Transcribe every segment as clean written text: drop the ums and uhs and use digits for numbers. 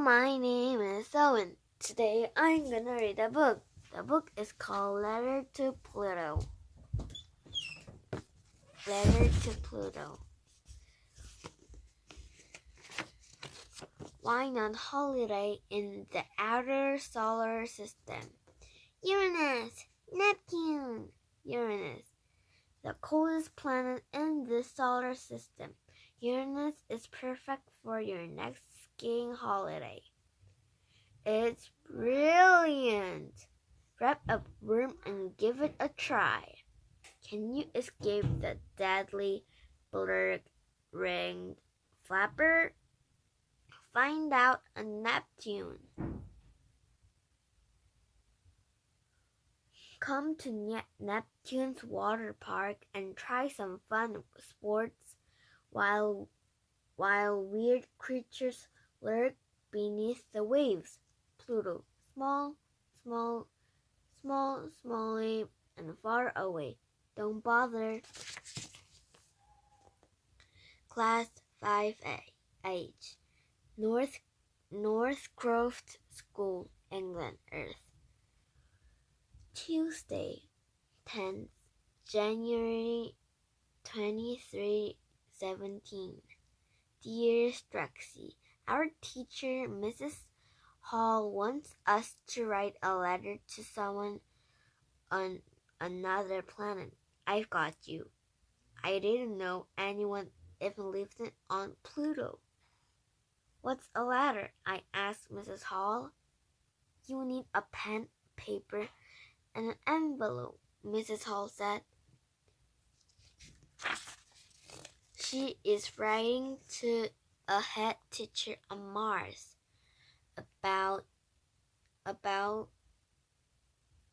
my name is Owen. Today I'm gonna read a book. The book is called Letter to Pluto. Letter to Pluto. Why not holiday in the outer solar system? Uranus, Neptune. Uranus, the coldest planet in the solar system. Uranus is perfect for your next skiing holiday. It's brilliant. Grab a broom and give it a try. Can you escape the deadly blue-ringed flapper? Find out on Neptune. Come to Neptune's water park and try some fun sports while weird creatures lurk beneath the waves. Pluto, small, and far away. Don't bother. Class 5A, H. Northcroft School, England, Earth. Tuesday, 10th January 2317. Dear Strexy, our teacher, Mrs. Hall, wants us to write a letter to someone on another planet. I've got you. I didn't know anyone even lived on Pluto. What's a letter? I asked Mrs. Hall. You need a pen, paper, and an envelope, Mrs. Hall said. She is writing to a head teacher on Mars about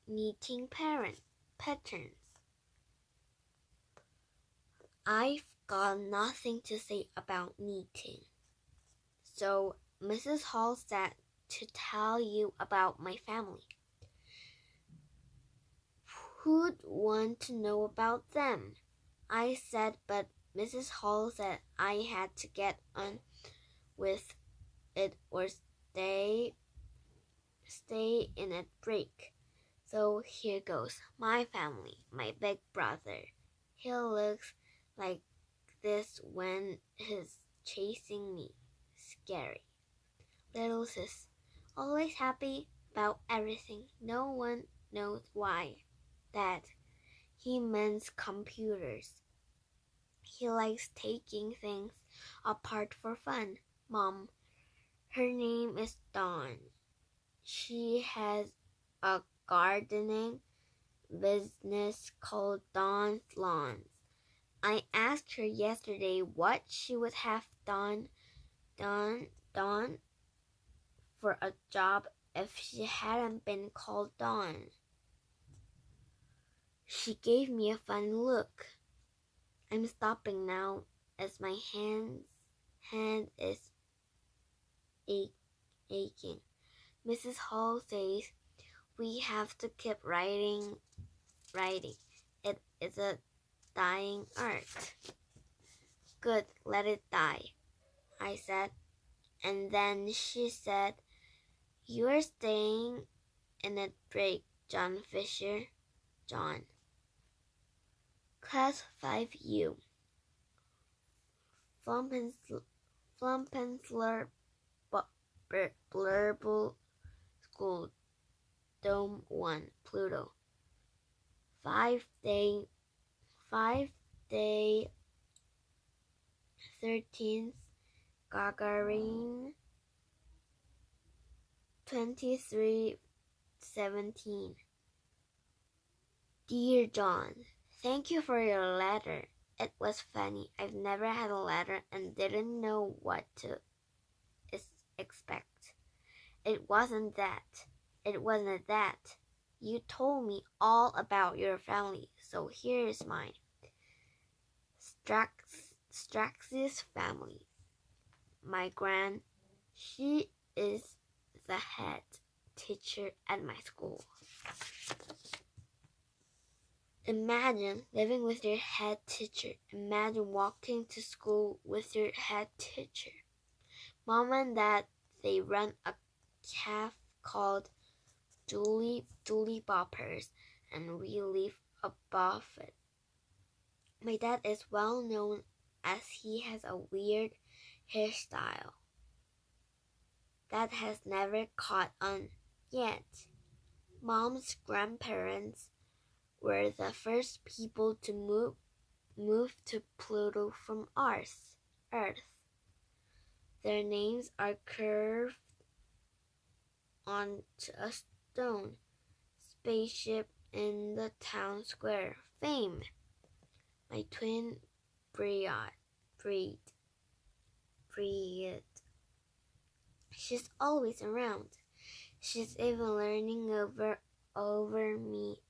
knitting patterns. I've got nothing to say about knitting. So Mrs. Hall said to tell you about my family. Who'd want to know about them? I said, but Mrs. Hall said I had to get on with it or stay in a break. So here goes. My family, my big brother. He looks like this when he's chasing me. Scary. Little sis, always happy about everything. No one knows why. Dad, he mends computers. He likes taking things apart for fun. Mom, her name is Dawn. She has a gardening business called Dawn's Lawns. I asked her yesterday what she would have done for a job if she hadn't been called Dawn. She gave me a funny look. I'm stopping now as my hand is aching. Mrs. Hall says we have to keep writing. It is a dying art. Good, let it die, I said. And then she said, you are staying in a break, John Fisher. John. Class 5U. Flumpensler Blurble School, Dome 1, Pluto. 5-day 13th Gagarin 2317. Dear John, thank you for your letter. It was funny. I've never had a letter and didn't know what to expect. It wasn't that. You told me all about your family, so here is mine. Strax's family. My gran, she is the head teacher at my school. Imagine living with your head teacher. Imagine walking to school with your head teacher. Mom and Dad they run a cafe called Julie Boppers, and we live above it. My dad is well known as he has a weird hairstyle that has never caught on yet. Mom's grandparents were the first people to move to Pluto from Earth. Their names are carved onto a stone spaceship in the town square. Fame. My twin Breed. She's always around. She's even learning over me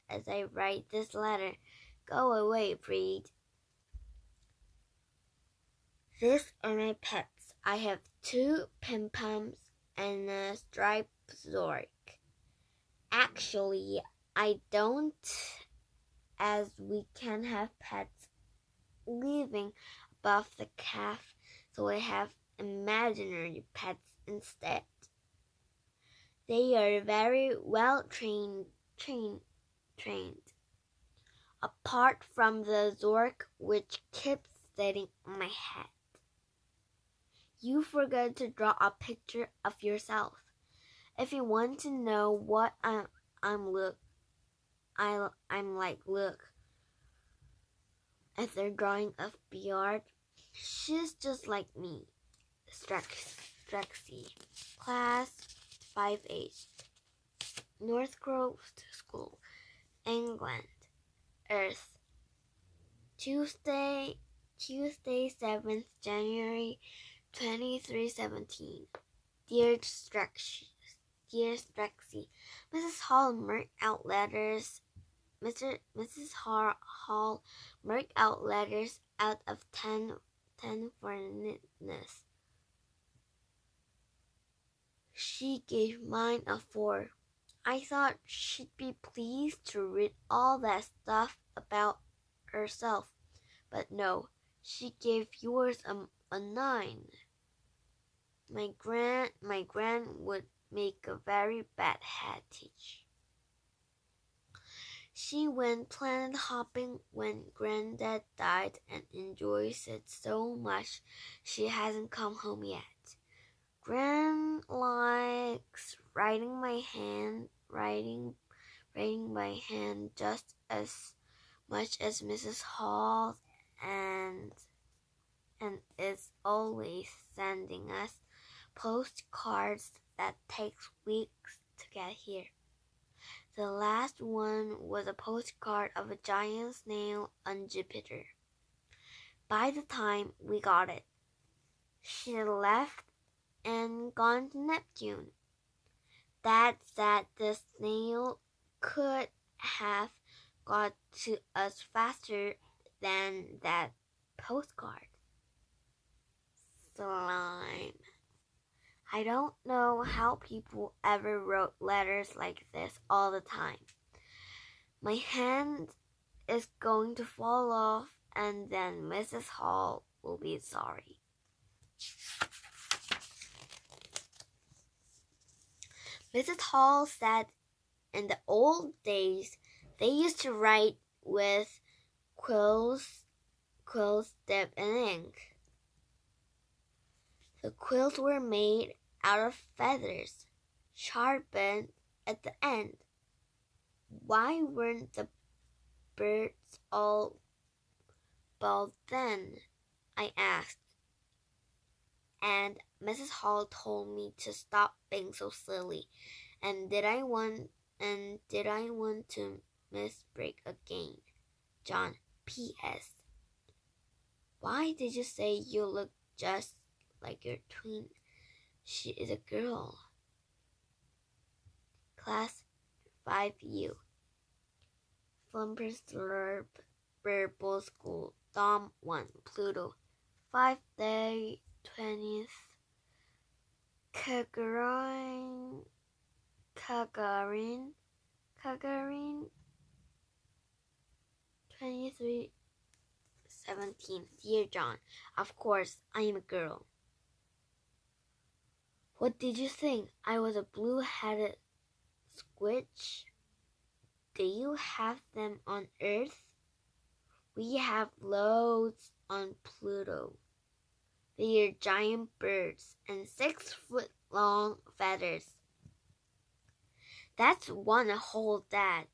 as I write this letter. Go away, Breed. These are my pets. I have 2 pim-pams and a striped zork. Actually, I don't, as we can have pets living above the cafe, so I have imaginary pets instead. They are very well trained. Apart from the zork, which keeps sitting on my head. You forgot to draw a picture of yourself. If you want to know what I'm like, look at their drawing of Bjord. She's just like me. Strexy. Class 5H. Northgrove School, England. Earth. Tuesday 7th January 2317. Dear Strexy, Mrs. Hall marked out letters. Mrs. Hall marked out letters out of 10 for neatness. She gave mine a 4. I thought she'd be pleased to read all that stuff about herself, but no, she gave yours a 9. My gran would make a very bad head teacher. She went planet hopping when Granddad died and enjoys it so much she hasn't come home yet. Gran likes writing by hand just as much as Mrs. Hall and is always sending us postcards that takes weeks to get here. The last one was a postcard of a giant snail on Jupiter. By the time we got it, she had left and gone to Neptune. Dad said the snail could have got to us faster than that postcard. Slime. I don't know how people ever wrote letters like this all the time. My hand is going to fall off and then Mrs. Hall will be sorry. Mrs. Hall said in the old days they used to write with quills dipped in ink. The quills were made out of feathers, sharpened at the end. Why weren't the birds all bald then? I asked. And Mrs. Hall told me to stop being so silly. And did I want to miss break again? John, P.S. Why did you say you look just like your twin? She is a girl. Class 5U. Flumperslurp Burble School. Dom 1. Pluto. 5-day 20th. Gagarin 2317. Dear John, of course I am a girl. What did you think? I was a blue-headed squitch? Do you have them on Earth? We have loads on Pluto. They are giant birds and 6-foot-long feathers. That's one whole dad.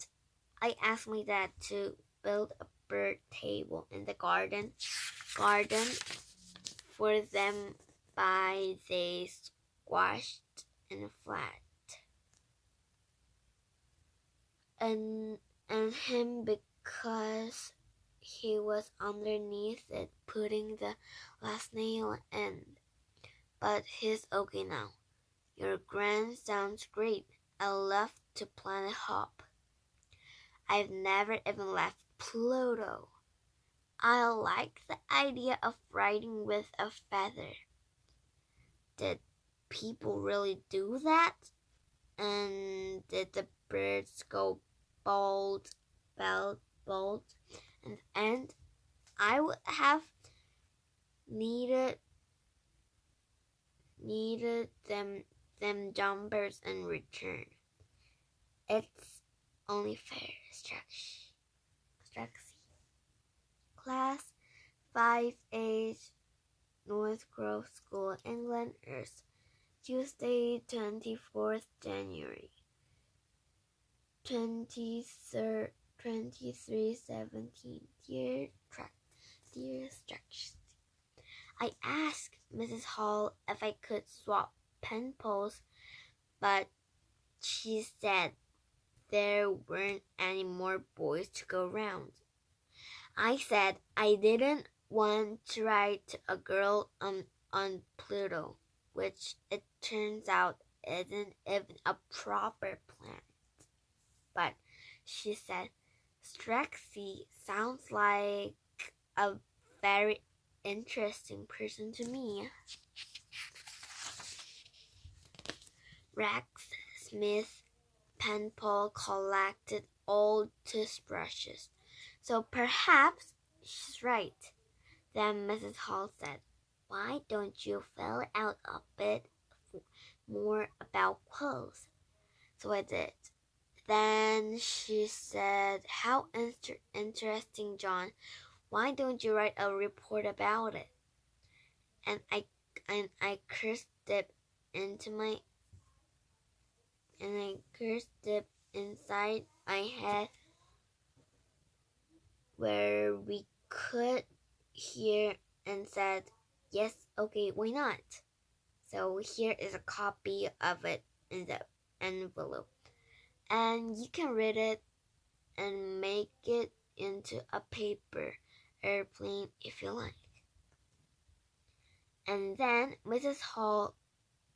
I asked my dad to build a bird table in the garden for them, but they squashed and flat. And him because he was underneath it putting the last nail in. But he's okay now. Your grand sounds great. I love to planet hop. I've never even left Pluto. I like the idea of riding with a feather. Did people really do that? And did the birds go bald? And I would have needed them jumpers in return. It's only fair, Strexy. Class 5H, North Grove School, England, Earth, Tuesday, 24th January, 2317. Dear Strexy, I asked Mrs. Hall if I could swap pen pals, but she said there weren't any more boys to go round. I said I didn't want to write a girl on Pluto, which it turns out isn't even a proper planet. But she said, Strexy sounds like a very interesting person to me. Rex Smith Penpal collected old toothbrushes, so perhaps she's right. Then Mrs. Hall said, why don't you fill out a bit more about quills? So I did. Then she said, how interesting, John. Why don't you write a report about it? And I cursed it inside my head where we could hear and said, yes, okay, why not? So here is a copy of it in the envelope. And you can read it and make it into a paper airplane if you like. And then Mrs. Hall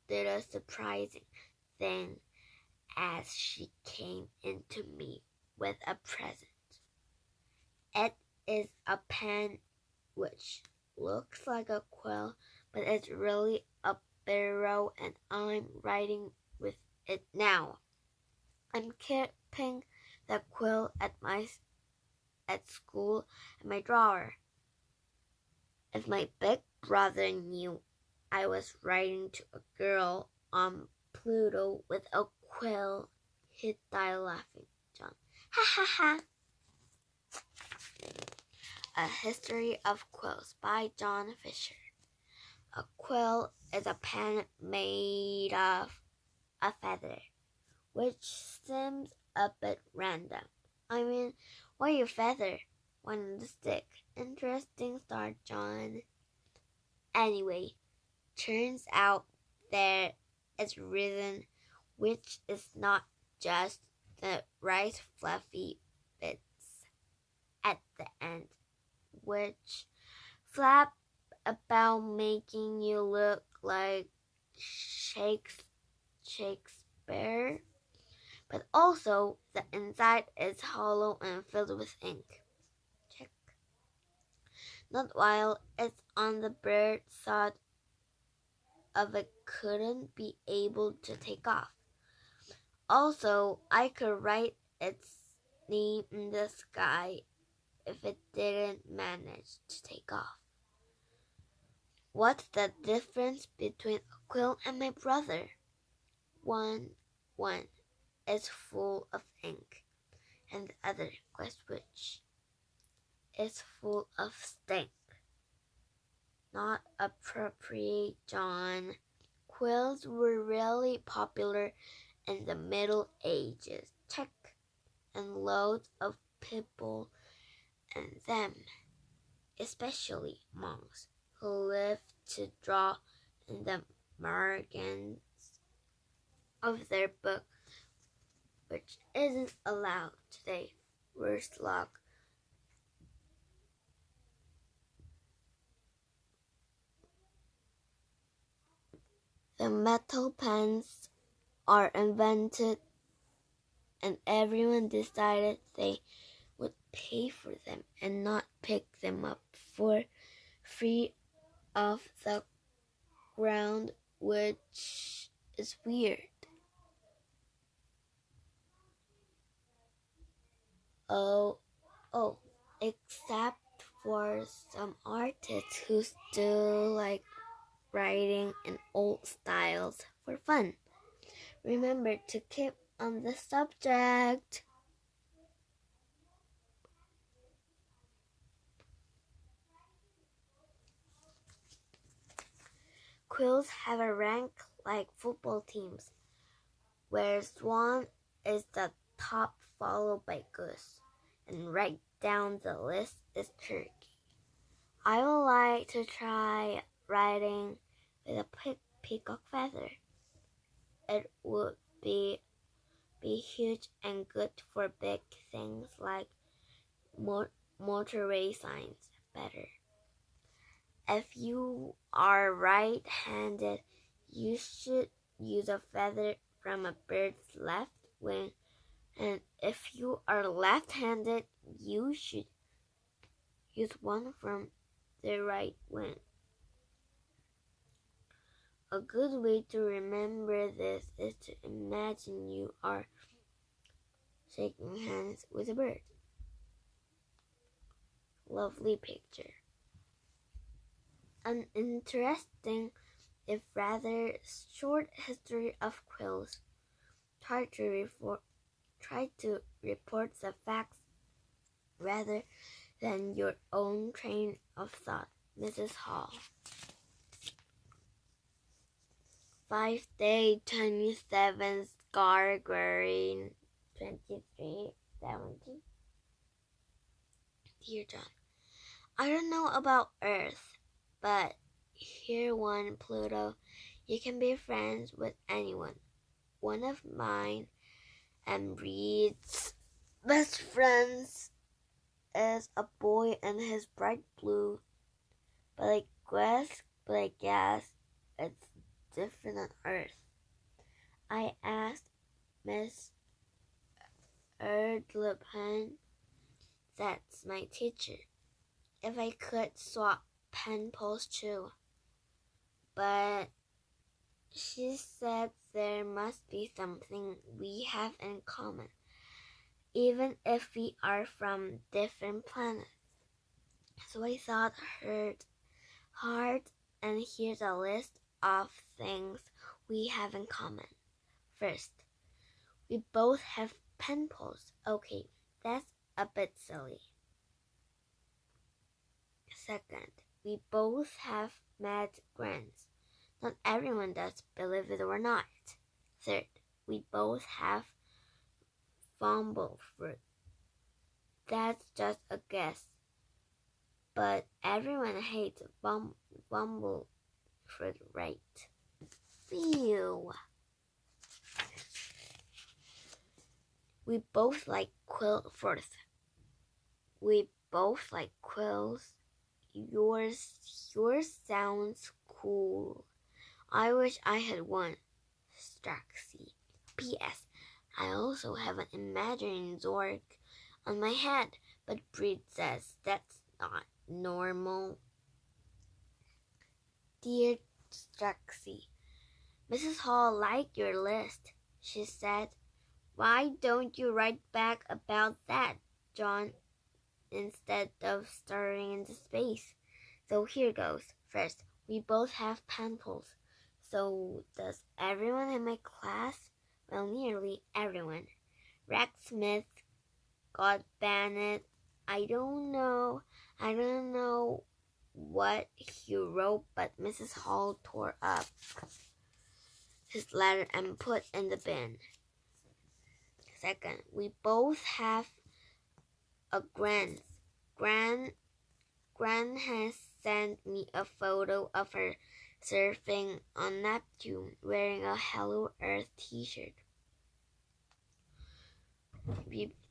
did a surprising thing as she came into me with a present. It is a pen which looks like a quill, but it's really a barrow, and I'm writing with it now. I'm keeping the quill at school in my drawer. If my big brother knew I was writing to a girl on Pluto with a quill, he'd die laughing, John. Ha ha ha. A History of Quills by John Fisher. A quill is a pen made of a feather, which seems a bit random. I mean, why a feather? One on the stick. Interesting start, John. Anyway, turns out there is reason which is not just the right fluffy bits at the end, which flap about making you look like Shakespeare, but also the inside is hollow and filled with ink. Check. Not while it's on the bird side of it couldn't be able to take off. Also, I could write its name in the sky if it didn't manage to take off. What's the difference between a quill and my brother? One is full of ink, and the other, guess which, is full of stink. Not appropriate, John. Quills were really popular in the Middle Ages. Check. And loads of people and them, especially monks, who lived to draw in the margins of their book, which isn't allowed today. Worse luck. The metal pens are invented, and everyone decided they would pay for them and not pick them up for free off the ground, which is weird. Oh, except for some artists who still like writing in old styles for fun. Remember to keep on the subject. Quills have a rank like football teams, where Swan is the top, followed by Goose, and right down the list is Turkey. I would like to try riding with a peacock feather. It would be huge and good for big things like motorway signs. Better. If you are right-handed, you should use a feather from a bird's left wing, and if you are left-handed, you should use one from the right wing. A good way to remember this is to imagine you are shaking hands with a bird. Lovely picture. An interesting, if rather short history of quills. Try to report the facts rather than your own train of thought. Mrs. Hall. 5-day, 27th, Gargary, 2370. Dear John, I don't know about Earth, but here one, Pluto, you can be friends with anyone. One of mine and Reed's best friends is a boy in his bright blue, but I guess it's different on Earth. I asked Miss Erdlepin, that's my teacher, if I could swap pen pals too, but she said there must be something we have in common, even if we are from different planets. So I thought hard, and here's a list of things we have in common. First, we both have pen pals. Okay, that's a bit silly. Second, we both have mad grins. Not everyone does, believe it or not. Third, we both have fumble fruit. That's just a guess. But everyone hates fumble fruit, right? Phew. We both like fourth. We both like quills. Yours sounds cool. I wish I had one. Straxy. P.S. I also have an imaginary Zork on my head, but Breed says that's not normal. Dear Straxy, Mrs. Hall liked your list, she said. Why don't you write back about that, John, instead of staring into space? So here goes. First, We both have pencils. So does everyone in my class? Well, nearly everyone. Rex Smith got banned. I don't know what he wrote, but Mrs. Hall tore up his letter and put in the bin. Second, we both have a Gran. Gran has sent me a photo of her surfing on Neptune wearing a Hello Earth t-shirt.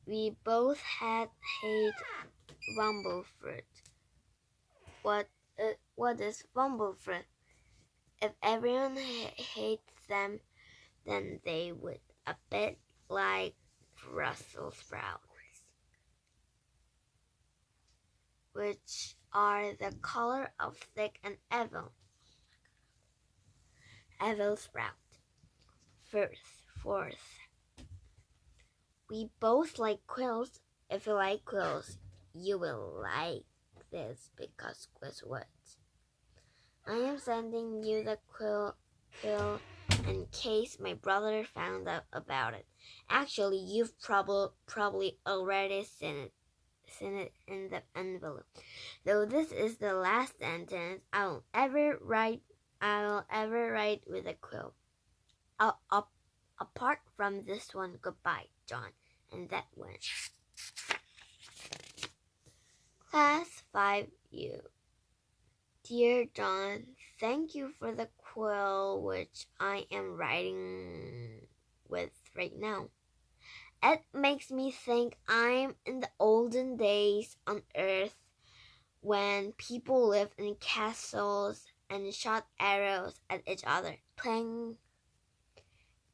We both hate Wumblefruit. What is Wumblefruit? If everyone hates them, then they would a bit like Brussels sprouts, which are the color of thick and evil sprout. Fourth, we both like quills. If you like quills, you will like this because guess what? I am sending you the quill in case my brother found out about it. Actually, you've probably already seen it in the envelope. Though this is the last sentence I'll ever write with a quill. Apart from this one, goodbye, John, and that one. Class 5U. Dear John, thank you for the quill which I am writing with right now. It makes me think I'm in the olden days on Earth when people lived in castles and shot arrows at each other, playing,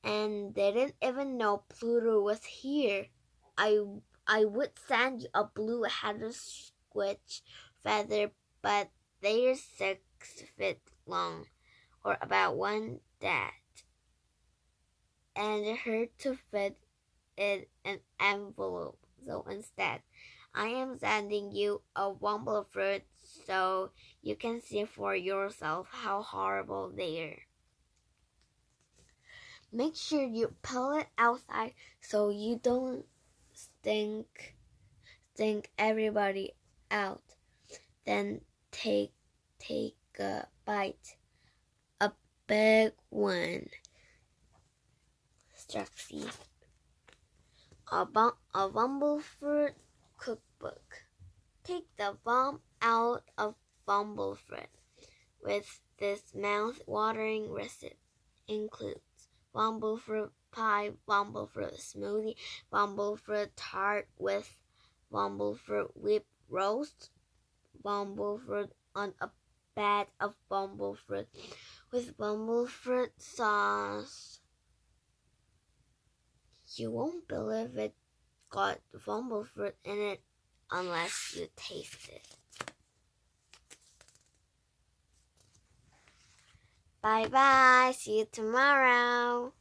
and didn't even know Pluto was here. I would send you a blue-headed squitch feather, but they're 6 feet long, or about one that, and hard to fit in an envelope. So instead, I am sending you a Wumblefruit so you can see for yourself how horrible they are. Make sure you peel it outside so you don't stink everybody out. Then take a bite, a big one. Struxy. A Wumblefruit cookbook. Take the vom out of Wumblefruit. With this mouth-watering recipe includes Wumblefruit pie, Wumblefruit smoothie, Wumblefruit tart with Wumblefruit whipped roast, Wumblefruit on a bed of Wumblefruit with Wumblefruit sauce. You won't believe it got Wumblefruit in it unless you taste it. Bye bye. See you tomorrow.